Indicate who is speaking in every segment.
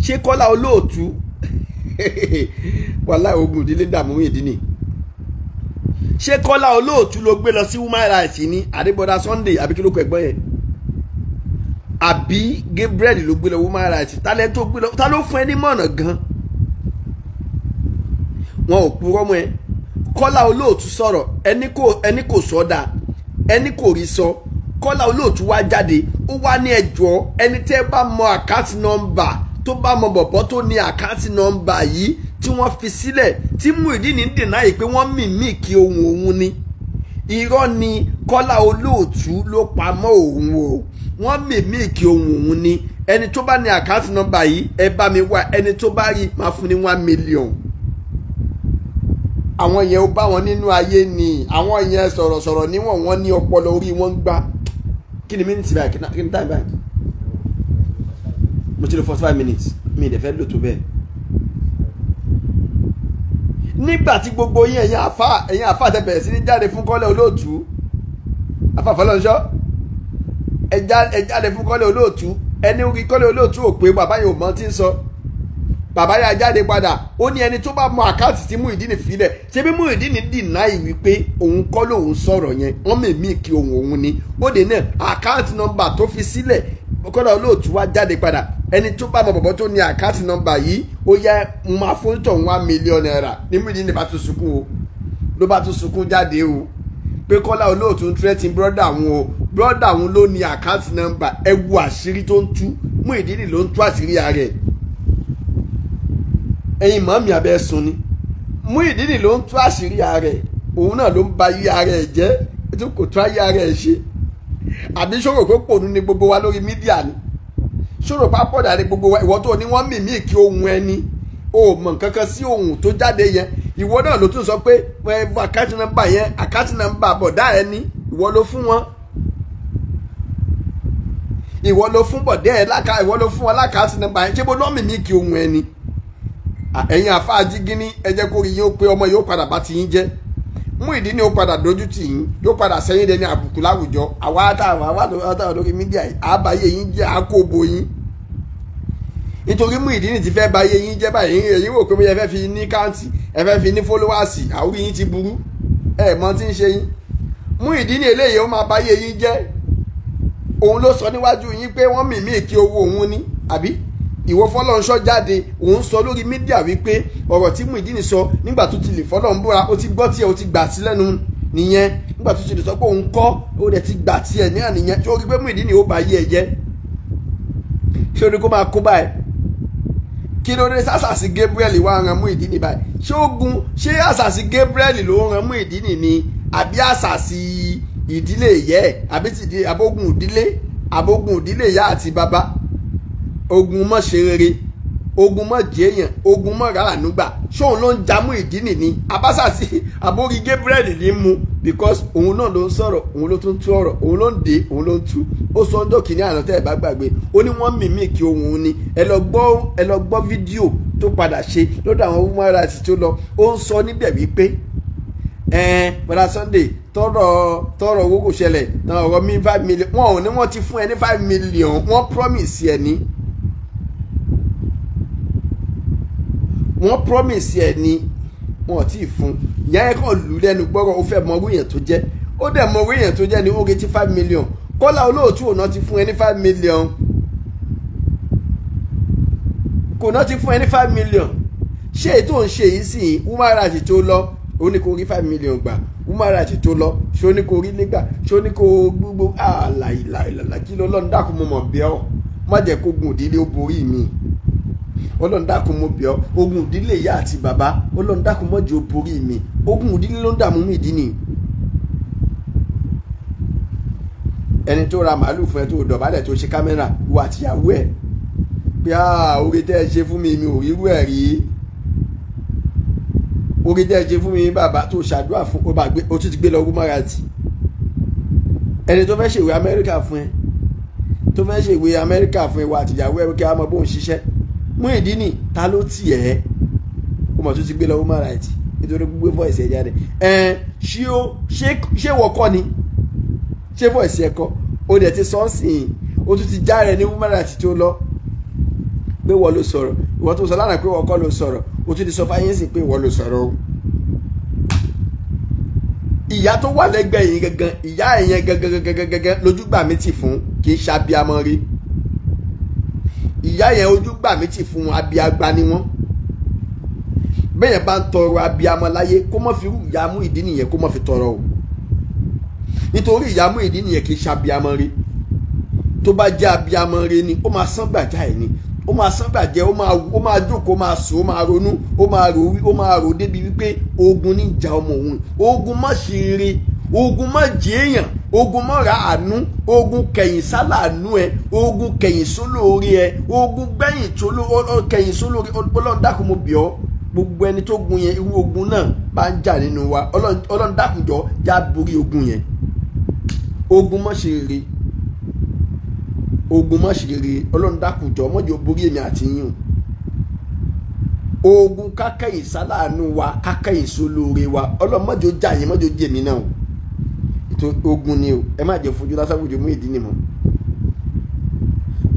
Speaker 1: ṣé Kọ́lá Olóòtú wàláhì ogun ìdílé dààmú Muyideen ṣé Kọ́lá Olóòtú ló gbé lọ sí human rights ní Adébọ́dá Sunday àbí kí ló kọ ẹ̀gbọ́n yẹn àbí Gabriel ló gbé lọ human rights tálẹ́ tó gbé lọ ta ló fún ẹ ní mọ̀nà gan wọn ò purọ́ mọ́ ẹ Kọ́lá Olóòtú sọ̀rọ̀ ẹni kò sọ́dà ẹni kò rí sọ Kọ́lá Olóòtú wá jáde ó wá ní ẹjọ́ ẹni tẹ́ bá mọ àkáǹtì nọ́mbà tó bá mọ bọ̀bọ̀ tó ní àkáǹtì nọ́mbà yìí tí wọ́n fi sílẹ̀ tí Muyideen ń dènà yìí pé wọ́n mìmí kí ohun òun ni irọ́ ni Kọ́lá Olóòtú ló pamọ́ òun o wọ́n mìmí kí ohun òun ni ẹni tó bá ní àkáǹtì nọ́mbà yìí ẹ bá mi wá ẹni tó bá rí máa fún ní 1 million àwọn yẹn ó bá wọn nínú ayé ni àwọn yẹn sọ̀rọ̀sọ̀rọ̀ níwọ̀n wọn ní ọpọlọ orí wọn ń gbá kí ni mínítì báyìí kí ni táìmù báyìí mo ti lò 45 minutes mi ìdẹ̀fẹ́ lò tó bẹ́ẹ̀ nígbà tí gbogbo yín ẹ̀yin àfà tẹ́ bẹ̀rẹ̀ sí ní jáde fún Kọ́lá Olóòtú àfà Fọlọ́nṣọ́ ẹ jáde fún Kọ́lá Olóòtú ẹni orí Kọ́lá Olóòtú ò pé bàbá yẹn ò mọ tí ń sọ bàbá yà jáde padà ó ní ẹni tó bá mọ àkáǹtì tí Muyideen filẹ̀ ṣé bí Muyideen dìnnáì wípé òun kọ́ lòun sọ̀rọ̀ yẹn wọ́n mèmí kí òun ni ó dé náà àkáǹtì nọ́mbà tó fi sílẹ̀ Kọ́lá Olóòtú wá jáde padà ẹni tó bá mọ bọ̀bọ̀ tó ní àkáǹtì nọ́mbà yìí ó yẹ máa fún tọ̀ 1 million naira ní Muyideen bá tún sunkún o ló bá tún sunkún jáde o pé Kọ́lá Olóòtú ń tírẹ́tì brọ́dà wọn o brọ́dà wọn ló ní àkáǹtì nọ́mbà ẹ wo àṣírí tó ń tú Muyideen ló ń tú àṣírí ara ẹ̀ ẹ̀yin màmí abẹ́ sun ni Muyideen ló ń tú àṣírí ara ẹ̀ òun náà ló ń ba ayé ara ẹ̀ jẹ́ ètò kò tú ayé ara ẹ̀ ṣe àbí ṣòro pé pònú ni gbogbo wa lórí mídíà ni ṣòro pápọ̀dà ni gbogbo wa ìwọ tó ní wọ́n mìmí kí ohun ẹni o mọ̀ nǹkan kan sí ohun tó jáde yẹn ìwọ náà ló tún sọ pé àkáǹtì nọ́mbà yẹn àkáǹtì nọ́mbà bọ̀dá ẹni ìwọ ló fún wọn ìwọ ló fún bọ̀dá ẹ ìwọ ló fún wọn lákáǹtì nọ́mbà yẹn ṣé bó náà mìmí kí ohun ẹni ẹ̀yin àfáàjí gíní ẹ jẹ́ kó rí yín ó pé ọmọ yóò padà bá ti yín jẹ́ Muyideen ó padà dojú tì yín yóò padà sẹ́yìn dẹni àbùkù láwùjọ àwa àtàwọn lórí mídíà àbáyé yín jẹ́ àkóbò yín nítorí Muyideen ti fẹ́ báyé yín jẹ́ báyìí ẹ̀yin wò pé ẹ fẹ́ fi ní káǹtì ẹ fẹ́ fi ní fọ́lọ́wàsì àwòrán yín ti burú ẹ mọ tí ń ṣe yín Muyideen eléyìí ó máa báyé yín jẹ́ òun ló sọ níwájú yín pé wọ́n mìmí kí owó òun ní àbí ìwọ Fọlọ́nṣọ́ jáde òun sọ lórí mídíà wípé ọ̀rọ̀ tí Muyideen sọ nígbà tó ti lè fọlọ́n búra ó ti gbọ́ tiẹ̀ ó ti gbà sí lẹ́nu nìyẹn nígbà tó ti lè sọ pé òun kọ́ ó dẹ̀ ti gbà tiẹ̀ ní àníyẹn tí ó rí pé Muyideen ó bá yé ẹ jẹ́ ṣé o ní kó máa kó báyìí kí ló dé sàṣàṣì Gabriel wá ran Muyideen báyìí ṣé àṣàṣì Gabriel ló ran Muyideen ni àbí àṣàṣì ìdílé ìyẹ́ àbí ti abógun ìdílé ìyá àti bàbá ogun mọ́ ṣe rere ogun mọ́ jẹ́yàn ogun mọ́ ràánú gbà ṣóun ló ń ja Muyideen ní abásàsì àbórí Gabriel ní mú because òun náà ló ń sọ̀rọ̀ òun ló tún tú ọ̀rọ̀ òun ló ń dé òun ló ń tú ó sọ ọjọ́ kìíní àná tẹ́ ẹ̀ bá gbàgbé ó ní wọ́n mìmí kí ohun ni ẹ lọ gbọ́ fídíò tó padà ṣe lọ́dọ̀ àwọn human rights tó lọ ó ń sọ níbẹ̀ wípé bọ́dà Sunday tọrọ owó kò ṣẹlẹ̀ náà ọ̀rọ̀ mi 5 million wọn ò ní wọ́n ti fún ẹ ní 5 million wọ́n promise ẹ ní. wọ́n promise ẹ̀ ni wọ́n ti fún ìyá ẹ̀ kàn lù lẹ́nu gbọ́rọ̀ ó fẹ́ mọ orí yẹn tó jẹ́ ó dẹ̀ mọ orí yẹn tó jẹ́ ni ó retí 5 million Kọ́lá Olóòtú òná ti fún ẹ ní 5 million kò náà ti fún ẹ ní 5 million ṣé èyí tó ń ṣe yìí sì human rights tó lọ ó ní kó rí 5 million gbà human rights tó lọ ṣé ó ní kó rí nígbà ṣé ó ní kó gbogbo àlàyé kí ló lọ́n dákun mo mọ̀ bí ọ́ má jẹ́ kó gun òdílé ó borí mi Ọlọ́run dákun mo bẹ̀ ọ́ ogun ìdílé ìyá àti bàbá Ọlọ́run dákun mọ́ jẹ́ ó borí mi ogun ìdílé ló ń dààmú Muyideen ẹni tó ra màálù fún ẹ tó dọ̀bálẹ̀ tó ṣe kámẹ́rà wo àtìyàwó ẹ̀ pé oore tẹ́ ẹ ṣe fún mi mi ò rírú ẹ̀ rí oore tẹ́ ẹ ṣe fún mi bàbá tó ṣàdúrà fún ó tún ti gbé lọ human rights ẹni tó fẹ́ ṣèwé Amẹ́ríkà fún ẹ tó fẹ́ ṣèwé Amẹ́ríkà fún ẹ wo àtìyàwó ẹ kí a mọ bóun ṣiṣẹ́ Muyideen ta ló tì ẹ́ ó mọ̀ tó ti gbé lọ human rights nítorí gbogbo voice ẹ̀ jáde ṣé wọ́n kọ́ ni ṣé voice ẹ̀ kọ́ ó dẹ̀ ti sọ́ọ̀sìn ó tún ti já rẹ̀ ní human rights tó lọ pé wọ́n ló sọ̀rọ̀ ìwọ tó sọ lánàá pé wọ́n kọ́ ló sọ̀rọ̀ o tún ti sọ fáyé sí pé wọ́n ló sọ̀rọ̀ o. ìyá tó wà lẹ́gbẹ̀ẹ́ yìí gangan ìyá ẹ̀yẹn gangan lójúgbà mi ti fún kì í ṣàbíamọ rí ìyá yẹn ojúgbà mi ti fún abiagba ni wọ́n bẹ́ẹ̀ bá ń tọrọ abiamọ láyé kó mọ̀ fi ìyá Muyideen nìyẹn kó mọ̀ fi tọrọ o nítorí ìyá Muyideen nìyẹn kì í ṣàbíamọ rí tó bá jẹ́ abiamọ rí ni ó máa sán gbàjá ẹ̀ ni ó máa sán gbàjẹ́ ó máa jókòó ó máa sùn ó máa ronú ó máa rò débi wípé ogun ní ìjà ọmọ òun ogun má ṣe eré ogun má jẹ èèyàn ogun má ra àánú ogun kẹ̀yìn sálàánú ẹ ogun kẹ̀yìn sólórí ẹ ogun gbẹ̀yìn kẹ̀yìn sólórí Ọlọ́run dákun mo bẹ̀ ọ́ gbogbo ẹni tó gun yẹn irú ogun náà bá ń jà nínú wa Ọlọ́run dákun jọ̀ọ́ já borí ogun yẹn ogun má ṣe eré ogun má ṣe rere Ọlọ́run dákun jọ̀ọ́ mọ́jọ borí èmi àti yín ogun kákẹ́yìn sálàánú wa kákẹ́yìn sólóore wa Ọlọ́run mọ́jọ jà yín mọ́jọ jèmi náà ètò ogun ni o ẹ má jẹ́ fojú lásán fojú Muyideen mọ́.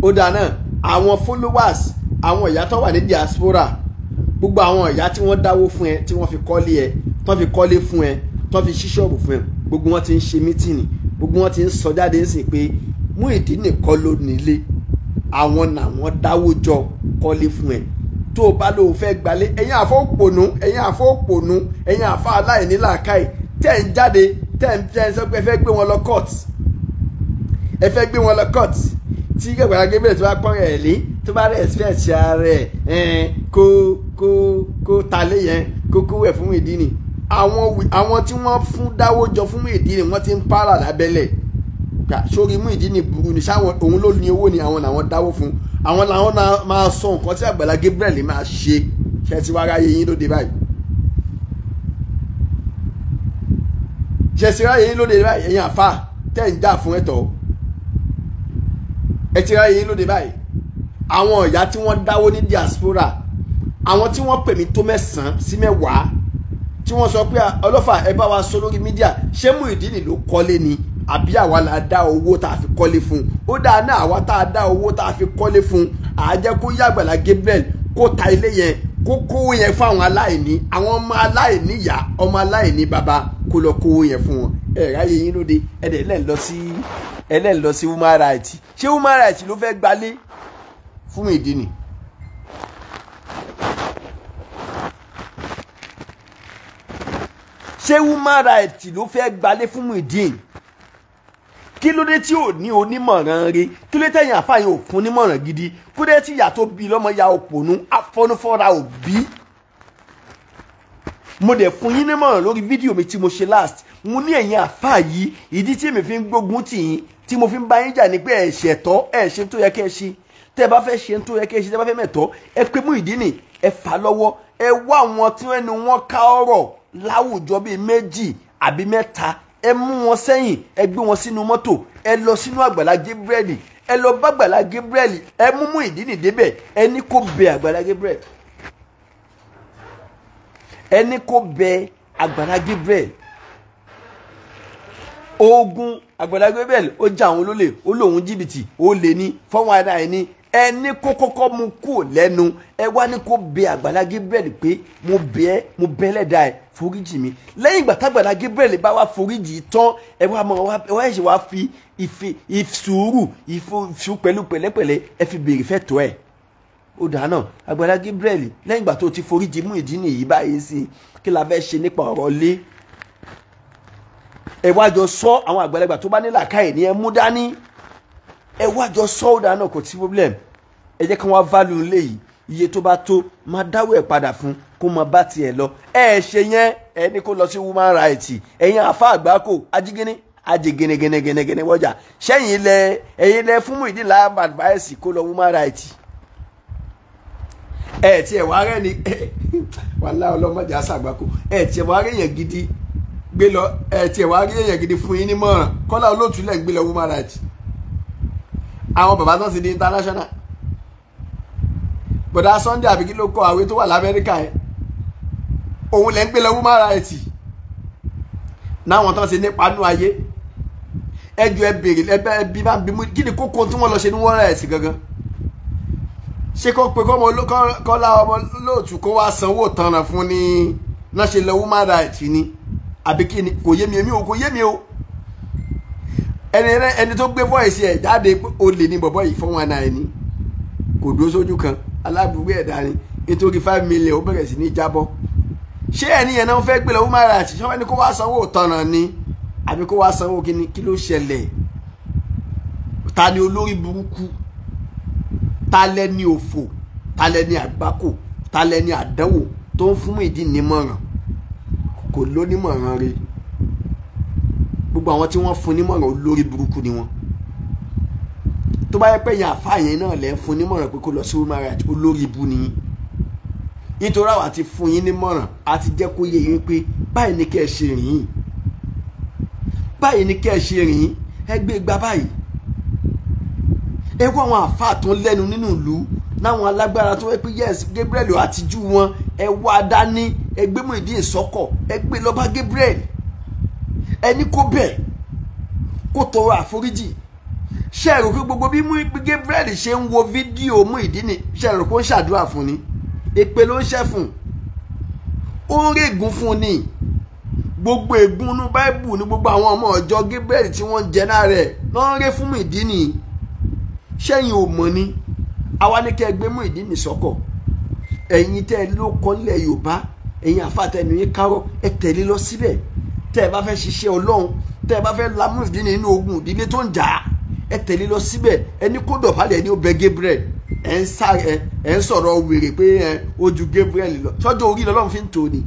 Speaker 1: ó dáa náà àwọn followers àwọn ìyá tó wà ní diaspora gbogbo àwọn ìyá tí wọ́n dáwó fún ẹ tí wọ́n fi kọ́lé ẹ tó fi kọ́lé fún ẹ tó fi ṣí ṣọ́ọ̀bù fún ẹ gbogbo wọn ti ń ṣe mítìnì gbogbo wọn ti ń sọ jáde ń sìn pé Muyideen nìkan ló nílé àwọn làwọn dáwó jọ kọ́lé fún ẹ tó o bá lóun fẹ́ gbalé ẹ̀yin àfọ́pònú ẹ̀yin àfa aláìní làákàyè tẹ̀ ń jáde tẹ̀ ń sọ pé ẹ fẹ́ gbé wọn lọ court tí Agbala Gabriel tó bá pọ́n rẹ̀ lé tó bá rẹ̀ expect ara ẹ̀ kó talé yẹn kó wẹ̀ fún Muyideen àwọn tí wọ́n fún dáwó jọ fún Muyideen wọ́n ti ń para lábẹ́lẹ̀ sórí Muyideen burú ni sáwọn òun ló ní owó ni àwọn làwọn dáwó fún àwọn làwọn máa sọ nǹkan tí Agbala Gabriel máa ṣe ṣe ti wá ráyè yín lóde báyìí ẹ̀yin àfà tẹ́ ń jà fún ẹ̀tọ́ ẹ ti ráyè yín lóde báyìí àwọn ìyá tí wọ́n dáwó ní diaspora àwọn tí wọ́n pè mí tó 9 sí 10 tí wọ́n sọ pé ọlọ́fà ẹ bá wa sọ lórí mídíà ṣé Muyideen ló kọ́lé ni àbí àwa la dá owó tá a fi kọ́lé fún ó dáa náà àwa tá a dá owó tá a fi kọ́lé fún àjẹ́ kó yá Agbala Gabriel kó ta ilé yẹn kó kówó yẹn fún àwọn aláìní àwọn ọmọ aláìní ìyá ọmọ aláìní bàbá kó lọ kówó yẹn fún wọn ẹ ráyè yín lóde ẹlẹ́ lọ sí human rights ṣé human rights ló fẹ́ gbalé fún Muyideen ṣé human rights ló fẹ́ gbalé fún Muyideen kí ló dé tí ò ní onímọ̀ràn rẹ̀ kí ló dé tẹ̀yìn àfààyàn ò fún onímọ̀ràn gidi kó dé tí ìyá tó bí lọ́mọ ya òpònú afọ́nufọ́ra òbí. mo dẹ̀ fún yín nímọ̀ràn lórí fídíò mi tí mo ṣe last mo ní ẹ̀yin àfáà yìí ìdí tí èmi fi ń gbógun tì yín tí mo fi ń bá yín jà ní pé ẹ̀ ṣẹ̀tọ́ ẹ̀ ṣe tó yẹ kẹ́ ẹ ṣe tẹ́ ẹ bá fẹ́ ṣe tó yẹ kẹ́ ẹ ṣe tẹ́ ẹ bá fẹ́ mẹ̀tọ́ ẹ pé Muyideen ẹ fà lọ́wọ́ ẹ wá àwọn tí ẹnu wọn ká ọ̀rọ̀ láwùjọ bíi 2 àbí 3 ẹ mú wọn sẹ́yìn ẹ gbé wọn sínú mọ́tò ẹ lọ sínú Agbala Gabriel ẹ lọ bá Agbala Gabriel ẹ mú Muyideen débẹ̀ ẹ ní kó bẹ Agbala Gabriel ẹ ní kó bẹ Agbala Gabriel ogun Agbala Gabriel ó jà àwọn olólè ó lòun jìbìtì ó lè ní fọwọn ara ẹ ní ẹ ní kó kọ́kọ́ mú kú lẹ́nu ẹ wá ní kó bẹ Agbala Gabriel pé mo bẹ lẹ́dàá ẹ foríjì mi lẹ́yìn ìgbà t'Agbala Gabriel bá wá foríjì tán ẹ wá ṣe wá fi ìsùúrù ìfú pẹ̀lú pẹ̀lẹ́pẹ̀lẹ́ ẹ fi béèrè fẹ́ tọ́ ẹ̀ ó dáná Agbala Gabriel lẹ́yìn ìgbà tó ti foríjì Muyideen yìí báyìí sí kí la fẹ́ ṣe nípa ọ̀rọ̀ lé ẹ wá jọ sọ àwọn àgbàlagbà tó bá ní làákàyè ní ẹ mú dání ẹ wá jọ sọ ó dáná kò sí problem ẹ jẹ́ kí wọ́n value lé yìí iye tó bá tó máa dáwọ́ ẹ̀ padà fún kó máa bá tiẹ̀ lọ ẹ ṣe yẹn ẹ ní kó lọ sí human rights ẹ̀yin àfa àgbákò ajígínní ajigẹnẹgẹnẹgẹnẹgẹnẹ wọjà sẹ́yìn ẹ̀yin lẹ fún Muyideen láàbà advice kó lọ human rights ẹ tiẹ̀ wá rẹ ni wàhálà ọlọmọdé àṣàgbákò ẹ tiẹ̀ wá rẹ yẹn gidi gbé lọ ẹ tiẹ̀ wá rẹ yẹn gidi fún yín ní mọ̀ràn Kọ́lá Olóòtú lẹ ń gbé lọ human rights àwọn bàbá tó ti di international bọ̀dá Sunday àbíkí ló kọ àwé tó wà l'Amẹ́ríkà yẹn òun lẹ́ ń gbé lọ human rights náwọn tán ti nípa nú ayé ẹjọ́ ẹ bèrè ẹbí bá ń bí mú kí ni kókó tí wọ́n lọ ṣe ní human rights gangan ṣé kó pe Kọ́lá ọmọ Olóòtú kó wá sanwó tanràn fún ni náà ṣe lọ human rights ni àbí kí ni kò yé mi èmi ò kò yé mi o ẹni tó gbé voice ẹ̀ jáde pé o lè ní bọ̀bọ̀ yìí fún wọn náà ẹni kò dúró sójú kan alábùgbé ẹ̀dá ni nítorí 5 million ó bẹ̀rẹ̀ sí ní jábọ́ ṣé ẹni yẹn náà fẹ́ gbé lọ human rights ṣé wọ́n ní kó wá sanwó tanràn ni àbí kó wá sanwó kí ni kí ló ṣẹlẹ̀ ta ni olórí burúkú ta lẹni òfò ta lẹni àgbákò ta lẹni àdánwò tó ń fún Muyideen nímọ̀ràn kò lónímọ̀ràn rẹ̀ gbogbo àwọn tí wọ́n fún nímọ̀ràn olórí burúkú ni wọ́n tó bá yẹ pé yẹn àfáà yẹn náà lẹ́ fún nímọ̀ràn pé kó lọ sí human rights olórí ibu ni nítorí àwọn àti fún yín nímọ̀ràn àti jẹ́ kó yé yín pé báyìí ni kẹ́ ẹ ṣe rìn báyìí ni kẹ́ ẹ ṣe rìn ẹ gbé gbá báyìí ẹ wọ àwọn àfáà tó lẹ́nu nínú ìlú náwọn alágbára tó wẹ́ pé yes Gabriel àtijú wọn ẹ wá dání ẹ gbé Muyideen sọ́kọ̀ ẹ gbé lọ bá Gabriel ẹni kó bẹ̀ kó tọrọ àforíjì ṣe rò pé gbogbo bí Gabriel ṣe ń wo fídíò Muyideen ṣe rò pé ó ń ṣàdúrà fún ni èpè ló ń ṣẹ́ fún ó ń règùn fún ni gbogbo ègún inú Báíbù ní gbogbo àwọn ọmọ ọjọ́ Gabriel tí wọ́n jẹ náà rẹ̀ lọ́n rẹ́ fún Muyideen ṣẹ́yìn ò mọ̀ ni àwa ní kẹ́ gbé Muyideen sọ́kọ̀ ẹ̀yin tẹ́ ló kọ́ nílẹ̀ Yorùbá ẹ̀yin àfàtẹ́nu yín kárọ̀ ẹ tẹ̀lé lọ síbẹ̀ tẹ́ ẹ bá fẹ́ ṣiṣẹ́ Ọlọ́run tẹ́ ẹ bá fẹ́ la Muyideen nínú ogun ìdílé tó ń jà ẹ tẹ̀lé lọ síbẹ̀ ẹni kó dọ̀bálẹ̀ ní ó bẹ Gabriel ẹ ń sọ̀rọ̀ wèrè pé ó ju Gabriel lọ sọ́jọ́ orí lọ́lọ́run fi ń tò ní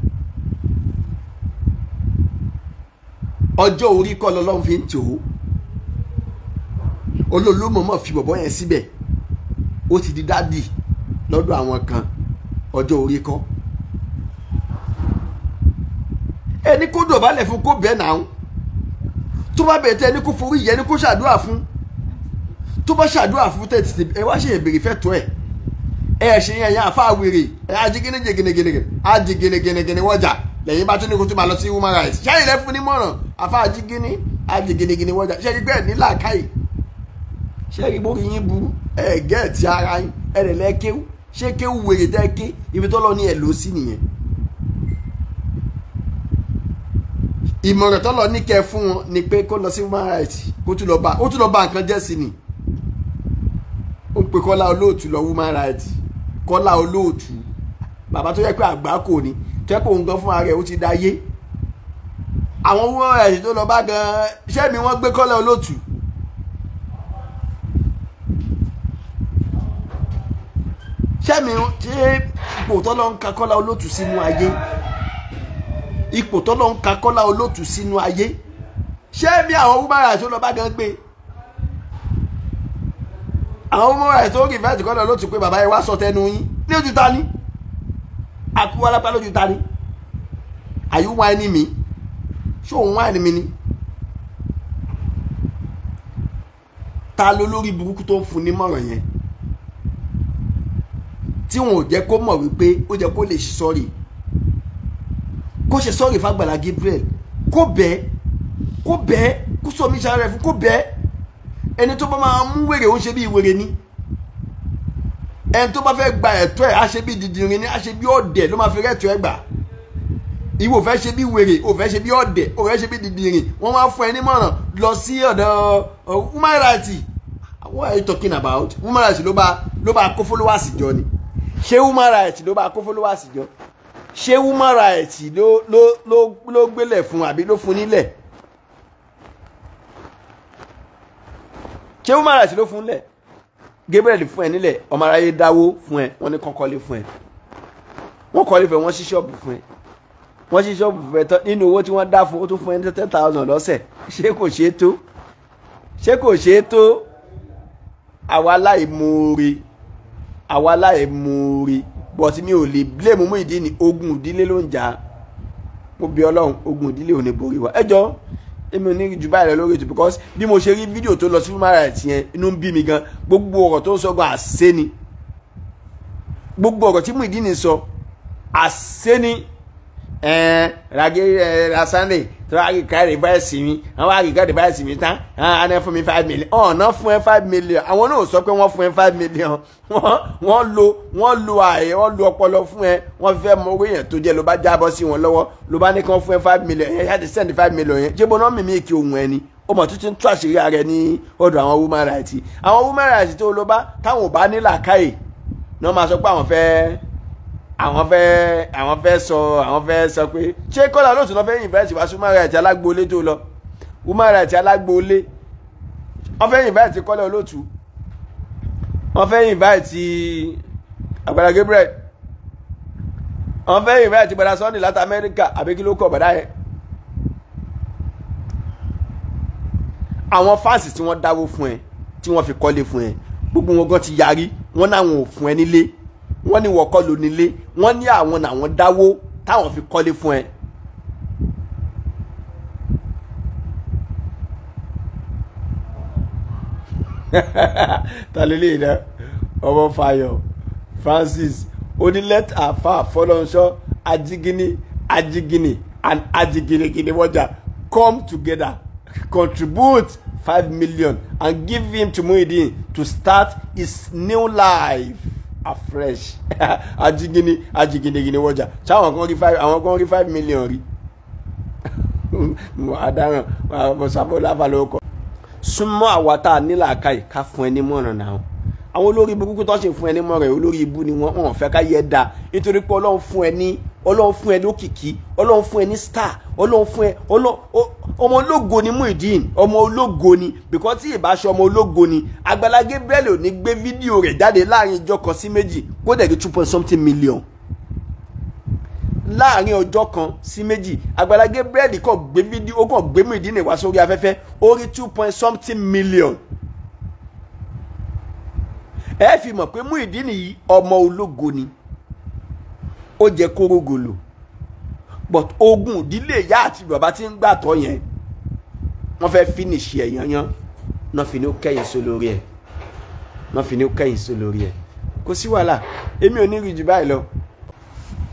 Speaker 1: ọjọ́ orí kọ́ lọ́lọ́run fi ń tò olólùmọ̀mọ́ fi bọ̀bọ̀ yẹn síbẹ̀ ó ti di dádì lọ́dọ̀ àwọn kan ọjọ́ orí kọ́ ẹni kó dọ̀bálẹ̀ fún kó bẹ́ẹ̀ náà tó bá bẹ̀ẹ̀ tẹ́ ẹni kó forí yẹ ẹni kó ṣàdúrà fún tó bá ṣàdúrà fún tẹ́tí ẹ wá ṣe ìbèrè fẹ́ tó ẹ ṣe yẹn yẹn àfa wèrè ẹ ajiginigini wọ́jà lẹ́yìn bá tún ní kó tó máa lọ sí human rights ṣáà ilẹ̀ fún nímọ̀ràn àfa ajiginigini wọ́jà ṣe rí bẹ́ẹ̀ nílà káyì ṣe rí bórí yín burú ẹ gẹ́ẹ̀tì ara yín ẹ rẹ̀ lẹ́ẹ̀kéwù ṣé kéwù wèrè dẹ́ẹ̀ké ibi tó lọ ní ẹ̀ ló sí nìyẹn ìmọ̀ràn tó lọ ní kẹ́ fún wọn ni pé kó lọ sí human rights kó tún lọ bá nǹkan jẹ́ sí ni ó pe Kọ́lá Olóòtú lọ human rights Kọ́lá Olóòtú bàbá tó yẹ pé àgbà kò ní tó yẹ pé òun gan fún ara rẹ̀ ó ti dáyé àwọn human rights tó lọ bá gan ṣé mi wọ́n gbé Kọ́lá Olóòtú ṣé ipò tó lọ ń ka Kọ́lá Olóòtú sínú ayé ipò tó lọ ń ka Kọ́lá Olóòtú sínú ayé ṣé bí àwọn human rights tó lọ bá gan gbé àwọn human rights tó rìfẹ́ àti Kọ́lá Olóòtú pé bàbá yẹn wá sọ tẹnu yín ní ojú ta ni àkúwọ́ alápá lójú ta ni are you whining me ṣé òun whine mi ni ta ló lórí burúkú tó ń fún ní mọ̀ràn yẹn tí wọn ò jẹ́ kó mọ̀ wípé ó jẹ́ kó lè ṣe sọ́ọ̀rì kó ṣe sọ́ọ̀rì f'Àgbàlá Gabriel kó bẹ́ẹ̀ kó sọ mí ṣàrẹ̀ fún kó bẹ́ẹ̀ ẹni tó bá máa mú wèrè ó ń ṣe bí wèrè ni ẹni tó bá fẹ́ gba ẹ̀tọ́ ẹ̀ á ṣe bí dìdìrín ni á ṣe bí ọ̀dẹ̀ ló máa fi rẹ́tọ́ ẹ̀ gbà ìwọ ò fẹ́ ṣe bí wèrè ò fẹ́ ṣe bí ọ̀dẹ̀ ò fẹ́ ṣe bí dìdìrín wọ́n máa fún ẹ nímọ̀ràn lọ sí ọ̀dọ̀ human rights what are you talking about human rights ló bá kó followers jọ ni ṣé human rights ló bá kó followers jọ ṣé human rights ló gbélẹ̀ fún àbí ló fún nílẹ̀ ṣé human rights ló fún nílẹ̀ Gabriel fún ẹ nílẹ̀ ọmọ aráyé dáwó fún ẹ wọ́n ní kàn kọ́lé fún ẹ wọ́n kọ́lé fún ẹ wọ́n ṣí ṣọ́ọ̀bù fún ẹ wọ́n ṣí ṣọ́ọ̀bù fún ẹ tán nínú owó tí wọ́n dá fún ó tún fún ẹ ní 10,000 lọ́sẹ̀ ṣé kò ṣe é tó àwa láìmoore but mi ò lè blame Muyideen ogun ìdílé ló ń jà mo bí Ọlọ́run ogun ìdílé ò ní borí wa ẹjọ́ èmi ò ní jù báyìí lọ lórí ètò because bí mo ṣe rí fídíò tó lọ sí human rights yẹn inú ń bí mi gan gbogbo ọ̀rọ̀ tó ń sọ gan àṣẹ ni gbogbo ọ̀rọ̀ tí Muyideen sọ àṣẹ ni ragé Sunday tó wá rí ká rìváìsì mi àwọn wá rí ká rìváìsì mi tán àná fún mi 5 million ọ̀nà fún ẹ 5 million àwọn náà sọ pé wọ́n fún ẹ 5 million wọ́n lo ààyè wọ́n lo ọpọlọ fún ẹ wọ́n fẹ́ mọ owó yẹn tó jẹ́ ló bá jábọ́ sí wọn lọ́wọ́ ló bá ní kí wọ́n fún ẹ 5 million ẹ yá ti send 5 million yẹn jẹ́ bọ́ná mímí kí ohun ẹni ó mọ̀ tuntun tó àṣírí ààrẹ ní ọ̀dọ̀ àwọn woman rights àwọn woman rights tó ló bá táwọn ò bá ní làákàyè náà máa sọ pé àwọn fẹ́ sọ pé ṣé Kọ́lá Olóòtú náà fẹ́ invite wá sí woman rights alágbóolé tó lọ woman rights alágbóolé wọ́n fẹ́ invite Kọ́lá Olóòtú wọ́n fẹ́ invite Agbala Gabriel wọ́n fẹ́ invite Bọ́lá Sunday láti Amẹ́ríkà àbí kí ló kọ̀ bọ̀dá yẹn àwọn fáǹsì tí wọ́n dáwó fún ẹ tí wọ́n fi kọ́lé fún ẹ gbogbo wọn gan ti yarí wọ́n náwọn ò fún ẹ nílé wọ́n ní wọ́kọ́ ló nílé wọ́n ní àwọn náwọn dáwó táwọn fi kọ́lé fún ẹ. tàlélẹ́ iná ọmọ Fayọ Francis onílẹ̀t àfà Fọlọ́nṣọ́ Ajigini and Ajiginigini wọ́jà come together contribute 5 million and give him to Muyideen to start his new life afresh. Ajigini wọ́jà ṣáwọn kan rí 5 million rí adaràn mọ̀sábọ́láfà lóko súnmọ́ àwátá nílàákàyè ká fún ẹni mọ̀ràn náà àwọn olórí burúkú tó ṣe fún ẹni mọ̀ràn olórí ibú ni wọ́n fẹ́ ká yẹ dáa nítorí pé Ọlọ́run fún ẹ ní òkìkí Ọlọ́run fún ẹ ní star Ọlọ́run fún ẹ ọmọ ológo ni Muyideen ọmọ ológo ni because tí ìbáṣe ọmọ ológo ni Agbala Gabriel ò ní gbé fídíò rẹ̀ jáde láàrin ọjọ́ kan sí méjì kó dẹ̀ di 2.something million láàrin ọjọ́ kan sí méjì Agbala Gabriel kàn gbé fídíò ó kàn gbé Muyideen wá sórí afẹ́fẹ́ ó rí 2.something million ẹ fi mọ̀ pé Muyideen yìí ọmọ ológo ni ó jẹ́ kórógolo but ogun ìdílé ìyá àti bàbá tí ń gbàtọ́ yẹn wọ́n fẹ́ finish ẹ̀ yanyan náà fi ní ó kẹ́yìn sólórí ẹ̀ kò sí wàhálà èmi ò ní rí jù báyìí lọ.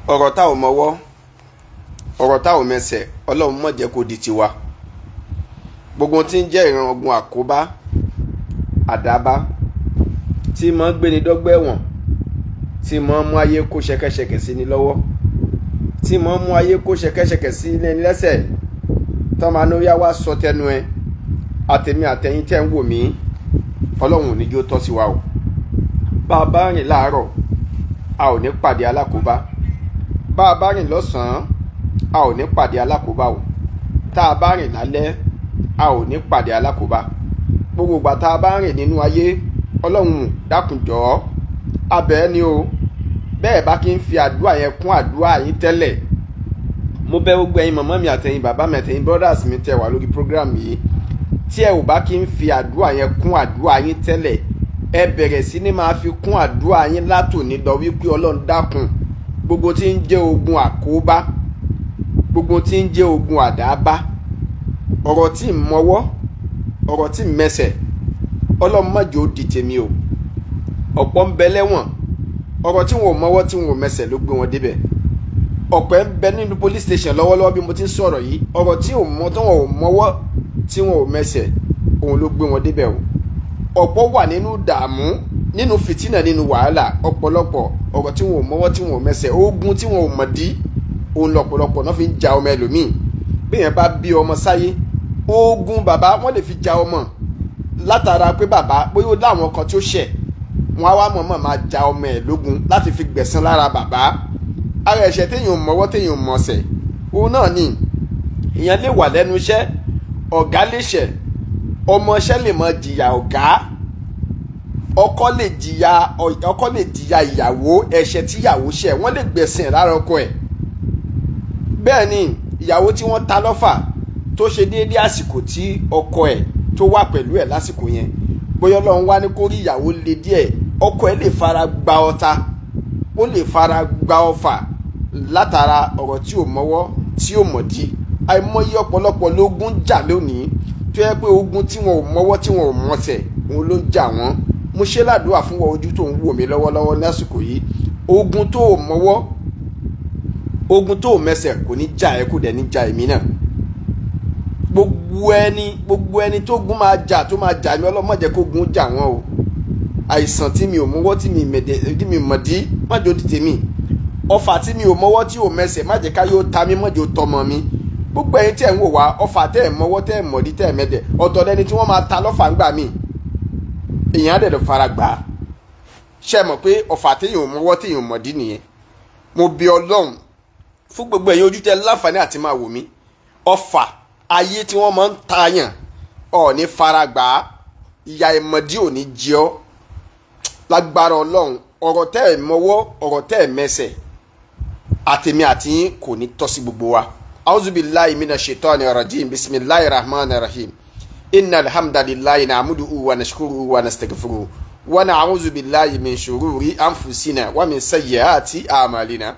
Speaker 1: ọ̀rọ̀ tá ò mọwọ́ ọ̀rọ̀ tá ò mẹsẹ̀ Ọlọ́run má jẹ́ kó di tiwa gbogbo tí ń jẹ́ ìran ogun àkóbá àdábá tí mọ́ gbéni dọ́gbẹ́ ẹ̀wọ̀n tí mọ́ mú ayé kó ṣẹ̀kẹ̀ṣẹ̀kẹ̀ sí ni lọ́wọ́ tí mọ́ mú ayé kó ṣẹ̀kẹ̀ṣẹ̀kẹ̀ sí ni lẹ́sẹ̀ tọ́mọ anúyá wá sọ tẹnu ẹ àtẹ̀mí àtẹ̀yìn tẹ́ ń wò mí Ọlọ́run ò ní jó tọ́ sí wa o bá a bá rìn láàárọ̀ a ò ní pàdé alákòóbá bá a bá rìn lọ́sàn-án a ò ní pàdé alákòóbá o tá a bá rìn lálẹ́ a ò ní pàdé alákòóbá gbogbo ìgbà tá a bá rìn nínú ayé Ọlọ́run dákun jọ̀ọ́ abẹ́ ni o bẹ́ẹ̀ bá kí n fi àdúrà yẹn kún àdúrà yín tẹ́lẹ̀ mo bẹ̀ gbogbo ẹ̀yin màmá mi àtẹ̀yin bàbá mi àtẹ̀yin brothers mi tẹ́ wà lórí program yìí tí ẹ ò bá kí n fi àdúrà yẹn kún àdúrà yín tẹ́lẹ̀ ẹ bẹ̀rẹ̀ sí ní máa fi kún àdúrà yín látòní lọ wípé Ọlọ́run dákun gbogbo tí ń jẹ́ ogun àkóbá gbogbo tí ń jẹ́ ogun àdábá ọ̀rọ̀ tí ń mọwọ́ ọ̀rọ̀ tí ń mẹsẹ̀ Ọlọ́run má jẹ́ ó di tèmi o ọ̀pọ̀ ń bẹ lẹ́wọ̀n ọ̀rọ̀ tí wọn ò mọwọ́ tí wọn ò mẹsẹ̀ ló gbé wọn débẹ̀ ọ̀pọ̀ ń bẹ nínú police station lọ́wọ́lọ́wọ́ bí mo ti ń sọ̀rọ̀ yìí ọ̀rọ̀ tí wọn ò mọwọ́ tí wọn ò mẹsẹ̀ òun ló gbé wọn débẹ̀ o ọ̀pọ̀ wà nínú dààmú nínú fìtínà nínú wàhálà ọ̀pọ̀lọpọ̀ ọ̀rọ̀ tí wọn ò mọwọ́ tí wọn ò mẹsẹ̀ ogun tí wọn ò mọ̀dí òun lọ̀pọ̀lọpọ̀ náà fi ń ja ọmọ ẹlòmíì bí yẹn bá bí ọmọ sáyé ogun bàbá wọn lè fi ja ọmọ látara pé bàbá bóyá ó láwọn kan tí ó ṣẹ̀ wọn á wá mọ̀ọ́mọ̀ máa ja ọmọ ẹ̀ lógun láti fi gbẹ̀san lára bàbá ara ẹ̀ṣẹ̀ téèyàn mọ̀wọ́ téèyàn mọ̀ọ́sẹ̀ òun náà ni ìyẹn lè wà lẹ́nu iṣẹ́ ọ̀gá lè ṣẹ̀ ọmọ iṣẹ́ lè mọ jìyà ọ̀gá ọkọ lè jìyà ìyàwó ẹ̀ṣẹ̀ tíyàwó ṣẹ̀ wọ́n lè gbẹ̀san lára ọkọ ẹ̀ bẹ́ẹ̀ ni ìyàwó tí wọ́n ta lọ́fà tó ṣe déédéé àsìkò tí ọkọ ẹ̀ tó wà pẹ̀lú ẹ̀ lásìkò yẹn bóyá Ọlọ́run wá ní kó rí ìyàwó le díẹ̀ ọkọ ẹ̀ lè fara gba ọta ó lè fara gba ọfà látara ọ̀rọ̀ tí ò mọwọ́ tí ò mọ̀dí àìmọye ọ̀pọ̀lọpọ̀ lógún jà lónìí tó yẹ pé ogun tí wọn ò mọwọ́ tí wọn ò mọ̀sẹ̀ òun ló ń jà wọ́n mo ṣe ládùúrà fún wọn ojú tó ń wò mí lọ́wọ́lọ́wọ́ lásìkò yìí ogun tó ò mọwọ́ ogun tó mẹsẹ̀ kò ní jà ẹ́ kò dẹ̀ ní jà èmi náà gbogbo ẹni tó gun máa jà tó máa jà mí Ọlọ́run má jẹ́ kó gun jà wọ́n o àìsàn tí mi ò mọ́wọ́ tí mi mọ̀dí má jò dìtẹ̀ mi ọfà tí mi ò mọ́wọ́ tí ò mẹsẹ̀ má jẹ́ ká yóò ta mi má jò tọmọ mi gbogbo ẹ̀yin tí ẹ̀ ń wò wá ọfà tẹ́ ẹ̀ mọ́wọ́ tẹ́ ẹ̀ mọ̀dí tẹ́ ẹ̀ mẹ́dẹ̀ ọ̀tọ̀ lẹni tí wọ́n máa ta lọ́fà ńgbà mí èèyàn á dẹ̀dọ̀ fara gbà á ṣe mọ̀ pé ọfà téèyàn ò mọ́wọ́ téèyàn ò mọ̀dí nìyẹn mo bí Ọlọ́run fún gbogbo ẹ̀yin ojú tẹ́ láǹfààní àti máa wò mí ọfà ayé tí wọ́n máa ń tayàn ọ̀ ní fara gbà á ìyá ìmọ̀dí ò ní jẹ ọ́ lágbára Ọlọ́run ọ̀rọ̀ tẹ́ ẹ̀ mọ́wọ́ ọ̀rọ̀ tẹ́ ẹ̀ mẹsẹ̀ àtèmi àti yín kò ní tọ́ sí gbogbo wa. A'udhu billahi minash shaitani rajim bismillahir rahmanir rahim innal hamdalillahi na'muduhu wa nashkuruhu wa nastaghfiruhu wa na'udhu billahi min shururi anfusina wa min sayyiati a'malina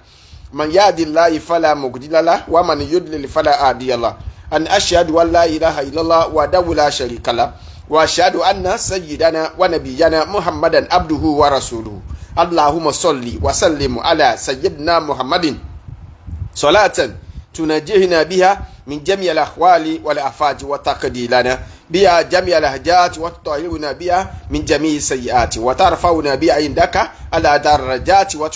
Speaker 1: man yahdihillahu fala mudilla lahu wa man yudlil fala hadiya lahu an ashhadu an la ilaha illallah wahdahu la sharika lahu wa ashhadu anna sayyidana wa nabiyyana muhammadan abduhu wa rasuluhu allahumma salli wa sallim ala sayyidina muhammadin salatan tunajihina biha min jami' al-ahwali wal afati wa taqdi lana biha jami' al-hajat wa tutahhiruna biha min jami' sayyiati wa tarfa'una biha indaka ala darajati wa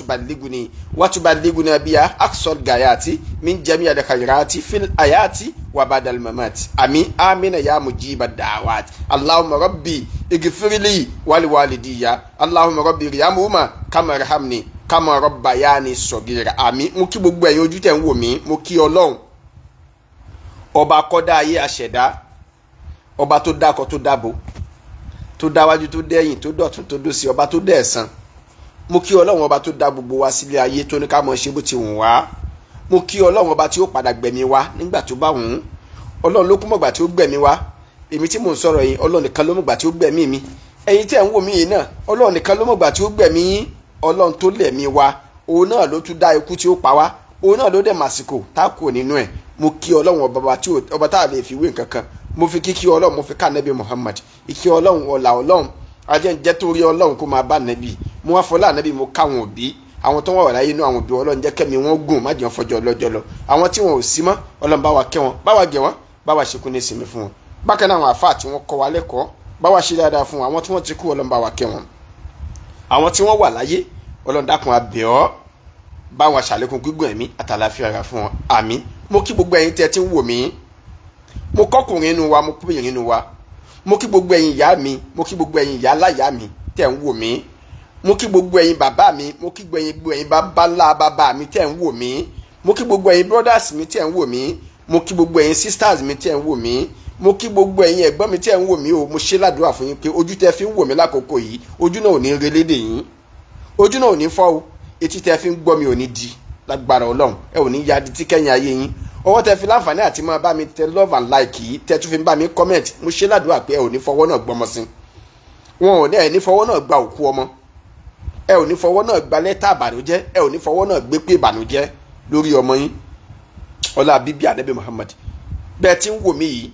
Speaker 1: tuballighuna biha aqsal gayati min jami' al-khairati fil ayati wa ba'da al-mamati amin ya mujibad da'awat allahumma rabbi ighfirli wa li walidayya allahumma rabbi irhamhuma kama irhamni kama rabbayani sagira àmín. Mo kí gbogbo ẹ̀yin ojú tẹ́ ń wò mí mo kí Ọlọ́run ọba kọ́dá ayé àṣẹ̀dá ọba tó dákọ tó dábo tó dáwájú tó dẹ́yìn tó dọ̀tún tó dòsì ọba tó dẹ̀ẹ̀sán mo kí Ọlọ́run ọba tó dá gbogbo wa sílé ayé tó ní ká mọ̀ ṣe bó ti wùn wá mo kí Ọlọ́run ọba tí ó padà gbẹ̀mí wa nígbà tó bá wùn Ọlọ́run ló kú mọ̀gbà tí ó gbẹ̀mí wa èmi tí mò ń sọ̀rọ̀ yìí Ọlọ́run nìkan ló mọ̀gbà tí ó gbẹ̀mí mi ẹ̀yin tí ẹ̀ ń wò mí yìí náà Ọlọ́run nìkan ló mọ̀gbà tí ó gbẹ̀mí yín Ọlọ́run tó lẹ̀mí wa òun náà ló tún dá ikú tí ó pa wá òun náà ló dẹ̀ màsìkò tá kò nínú ẹ̀ mo kí Ọlọ́run ọba tá a lè fi wé nǹkan kan mo fi kíkí Ọlọ́run mo fi ká nẹ́bí Muhammad ìkí Ọlọ́run ọ̀là Ọlọ́run ajẹ́ ń jẹ́ torí Ọlọ́run kó máa bá nẹ́bí mo wá fọlá nẹ́bí mo káwọn òbí àwọn tó wà láyé inú àwọn òbí Ọlọ́run jẹ́ kẹ́mi wọ́n gùn má jẹun fọjọ́ lọ́jọ́ lọ àwọn tí wọn ò sí mọ́ Ọlọ́run bá wa kẹ́ wọn bá wa gẹ̀ wọ́n bá wa ṣekú ní ìsinmi fún wọn bákan náà àwọn àfáà tí wọ́n kọ́ wa lẹ́kọ̀ọ́ bá wa ṣe dáadáa fún wọn àwọn tí wọ́n ti kú Ọlọ́run bá wa kẹ́ wọn àwọn tí wọ́n wà láyé Ọlọ́run dákun abẹ́ ọ́ bá wa ṣàlékún gígùn ẹ̀mí àtàlàfíà ara fún wọn àmín. Mo kí gbogbo ẹ̀yin tẹ́ tí ń wò mí mo kọ́kùnrin inú wa mo kóbìnrin inú wa mo kí gbogbo ẹ̀yin ìyá mi mo kí gbogbo ẹ̀yin ìyá aláyá mi tẹ́ ń wò mí mo kí gbogbo ẹ̀yin bàbá mi mo kí gbogbo ẹ̀yin bàbá bàbá mi tẹ́ ń wò mí mo kí gbogbo ẹ̀yin brothers mi tẹ́ ń wò mí mo kí gbogbo ẹ̀yin sisters mi tẹ́ ń wò mí mo kí gbogbo ẹ̀yin ẹ̀gbọ́n mi tẹ́ ń wò mí o mo ṣe ládùúrà fún yín pé ojú tẹ́ fi ń wò mí lákòókò yìí ojú náà ò ní relédè yín ojú náà ò ní fọ́ o etí tẹ́ fi ń gbọ́ mi ò ní di lágbára Ọlọ́run ẹ ò ní ya di tí kẹ́yìn ayé yín ọwọ́ tẹ́ fi láǹfààní àti máa bá mi tẹ love and like yìí tẹ́ tún fi bá mi comment mo ṣe ládùúrà pé ẹ ò ní fọwọ́ náà gbọ́mọ sí wọn ò ní ẹ ní fọwọ́ náà gba òkú ọmọ ẹ ò ní fọwọ́ náà gba lẹ́tà ìbànújẹ́ ẹ ò ní fọwọ́ náà gbé pé ìbànújẹ́ lórí ọmọ yín ọlá bíbí ànábì Muhammad bẹ́ẹ̀ tí ń wò mí yìí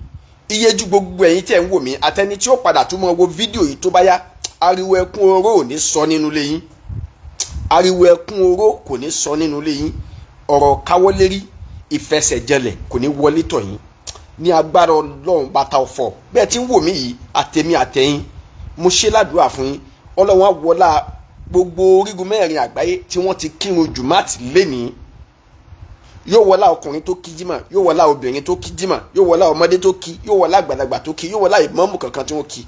Speaker 1: iye ju gbogbo ẹ̀yin tẹ́ ń wò mí àtẹni tí ó padà tún mọ́ wo fídíò yìí tó bá yá ariwo ẹkún oró ò ní sọ nínú ilé yín ariwo ẹkún oró kò ní sọ nínú ilé yín ọ̀rọ̀ káwọ́lérí ìfẹsẹ̀jẹlẹ̀ kò ní wọlé tọ̀ yín ní agbára Ọlọ́run bàtà ọ̀fọ̀ bẹ́ẹ̀ tí ń wò mí yìí àtẹ̀mí àtẹ̀yìn mo ṣe ládùúrà fún yín Ọlọ́run á wọlá gbogbo orígun mẹ́rin àgbáyé tí wọ́n ti kírun jùmọ́àtì lénìí yóò wọlá ọkùnrin tó kí jímọ̀ yóò wọlá obìnrin tó kí jímọ̀ yóò wọlá ọmọdé tó kí yóò wọlá àgbàlagbà tó kí yóò wọlá ìmáàmù kankan tí wọ́n kí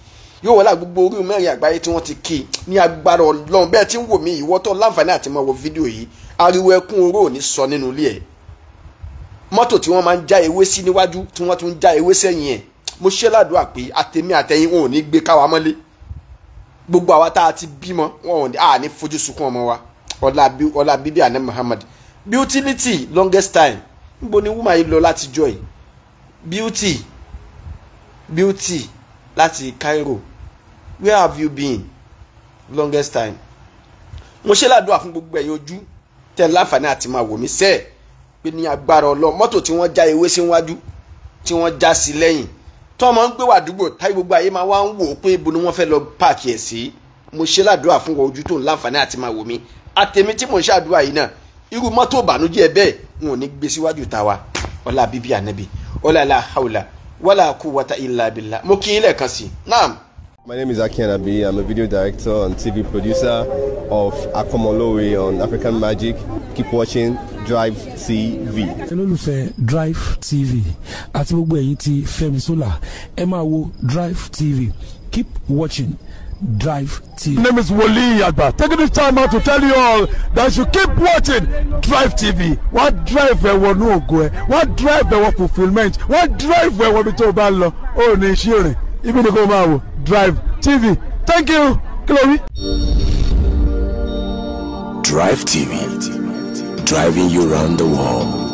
Speaker 1: yóò wọlá gbogbo orígun mẹ́rin àgbáyé tí wọ́n ti kí ní agbára Ọlọ́run bẹ́ẹ̀ tí ń wò mí ìwọ tó láǹfààní àti máa wo fídíò yìí ariwo ẹkún oró ò ní sọ nínú ilé ẹ̀ mọ́tò tí wọ́n máa ń já ewé sí níwájú tí wọ́n tún ń já ewé sẹ́yìn ẹ̀ mo ṣe ládùúrà pé àtẹ̀mí àtẹ̀yìn wọn ò ní gbé káwa mọ́lé gbogbo àwa tá a ti bímọ wọn ò ní fojú sunkún ọmọ wa ọlá bíbí àná Muhammad beauty longest time níbo ni woman yìí lọ láti joy beauty láti Cairo where have you been longest time mo ṣe ládùúrà fún gbogbo ẹ̀yin ojú tẹ́ láǹfààní àti máa wò mí sẹ́ẹ̀ pé ní agbára Ọlọ́run mọ́tò tí wọ́n já ewé síwájú tí wọ́n já sí lẹ́yìn tí wọ́n máa ń gbé wà àdúgbò táyé gbogbo ayé máa wá ń wò ó pé ibo ni wọ́n fẹ́ lọ páàkì ẹ̀ sí mo ṣe ládùúrà fún ojú tó ń láǹfààní àti máa wò mí àtẹ̀mí tí mo ń ṣàdúrà yìí náà irú mọ́tò ìbànújẹ́ bẹ́ẹ̀ wọn ò ní gbé síwájú tàwa ọlá bíbí ànábì ọlá la hawla wala quwwata illa billah mo kí ilẹ̀ kan sí naam.
Speaker 2: My name is Aki Anabi. I'm a video director and TV producer of Akomolowe on African Magic. Keep watching Drive TV.
Speaker 3: olólùfẹ́ Drive TV àti gbogbo ẹ̀yin tí Fẹ́mi Sola ẹ máa wo Drive TV. Keep watching Drive TV.
Speaker 4: My name is Wole Agba. Taking this time out to tell you all that you keep watching Drive TV. What drive ẹ̀wọ̀ ní ògo ẹ̀? What drive ẹ̀wọ̀ fulfilment? What drive ẹ̀wọ̀ bí tó bá lọ? Ó ní iṣẹ́ rìn. Ibi ni kò máa wò Drive TV. Thank you. Chloe.
Speaker 5: Drive TV. Driving you around the world.